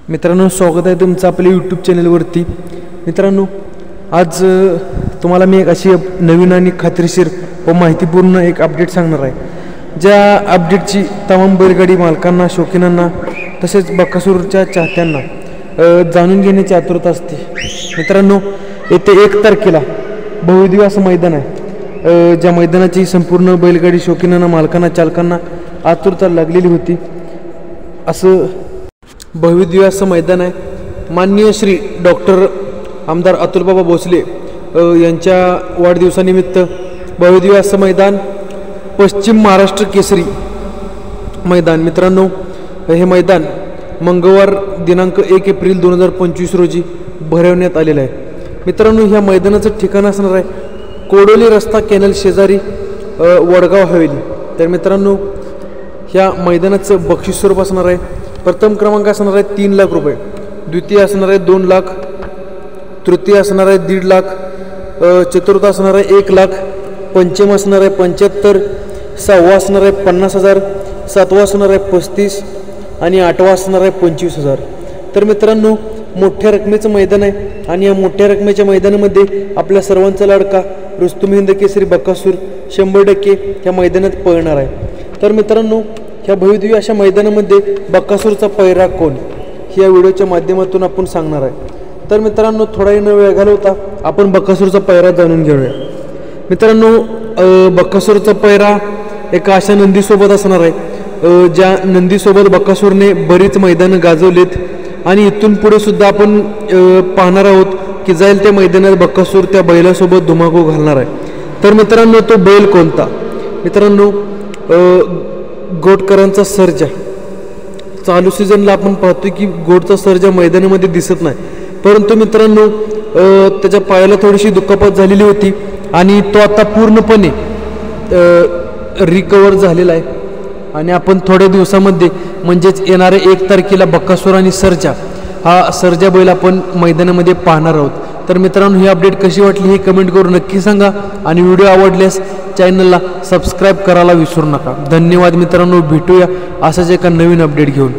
मित्रांनो, स्वागत आहे तुमचं आपल्या यूट्यूब चॅनलवरती। मित्रांनो, आज तुम्हाला मी एक अशी नवीन आणि खात्रीशीर व माहितीपूर्ण एक अपडेट सांगणार आहे। ज्या अपडेटची तमाम बैलगाडी मालकांना, शौकीनांना तसेच बकासूरच्या चाहत्यांना जाणून घेण्याची आतुरता असते। मित्रांनो, येते 1 तारखेला भव्यदिव्य असं मैदान आहे। ज्या मैदानाची संपूर्ण बैलगाडी शौकीनांना, मालकांना, चालकांना आतुरता लागलेली होती। असं भव्यदिव्य असं मैदान आहे। माननीय श्री डॉक्टर आमदार अतुलबाबा भोसले यांच्या वाढदिवसानिमित्त भव्यदिव्य असं मैदान, पश्चिम महाराष्ट्र केसरी मैदान। मित्रांनो, हे मैदान मंगळवार दिनांक 1 एप्रिल 2025 रोजी भरवण्यात आलेलं आहे। मित्रांनो, ह्या मैदानाचं ठिकाण असणार आहे कोडोली रस्ता, कॅनल शेजारी, वडगाव हवेली। तर मित्रांनो, ह्या मैदानाचं बक्षीस स्वरूप असणार आहे, प्रथम क्रमांक असणार आहे 3 लाख रुपये, द्वितीय असणार आहे 2 लाख, तृतीय असणार आहे 1.5 लाख, चतुर्थ असणार आहे 1 लाख, पंचम असणार आहे 75, सहावा असणार आहे 50,000, सातवा असणार आहे 35 आणि आठवा असणार आहे 25,000। तर मित्रांनो, मोठ्या रकमेचं मैदान आहे आणि या मोठ्या रकमेच्या मैदानामध्ये आपल्या सर्वांचा लाडका रुस्तुम हिंद केसरी बकासूर 100% ह्या मैदानात पळणार आहे। तर मित्रांनो, ह्या भव्यदिव्य अशा मैदानामध्ये बकासूरचा पैरा कोण, ह्या व्हिडिओच्या माध्यमातून आपण सांगणार आहे। तर मित्रांनो, थोडाही न वेळ घालवता आपण बकासूरचा पैरा जाणून घेऊया। मित्रांनो, बकासूरचा पैरा एका अशा नंदीसोबत असणार आहे ज्या नंदीसोबत बकासूरने बरीच मैदानं गाजवलेत आणि इथून पुढे सुद्धा आपण पाहणार आहोत की जाईल त्या मैदानात बकासूर त्या बैलासोबत धुमाकूळ घालणार आहे। तर मित्रांनो, तो बैल कोणता? मित्रांनो, गोटकरांचा सर्जा। चालू सीझनला आपण पाहतोय की गोटचा सर्जा मैदानामध्ये दिसत नाही, परंतु मित्रांनो त्याच्या पायाला थोडीशी दुखापत झालेली होती आणि तो आता पूर्णपणे रिकवर झालेला आहे आणि आपण थोड्या दिवसामध्ये म्हणजेच येणाऱ्या 1 तारखेला बकासूर आणि सर्जा हा सर्जा बैल आपण मैदानामध्ये पाहणार आहोत। तर मित्रांनो, ही अपडेट कशी वाटली हे कमेंट करून नक्की सांगा आणि व्हिडिओ आवडल्यास चॅनलला सबस्क्राईब करायला विसरू नका। धन्यवाद मित्रांनो, भेटूया असाच एका नवीन अपडेट घेऊन।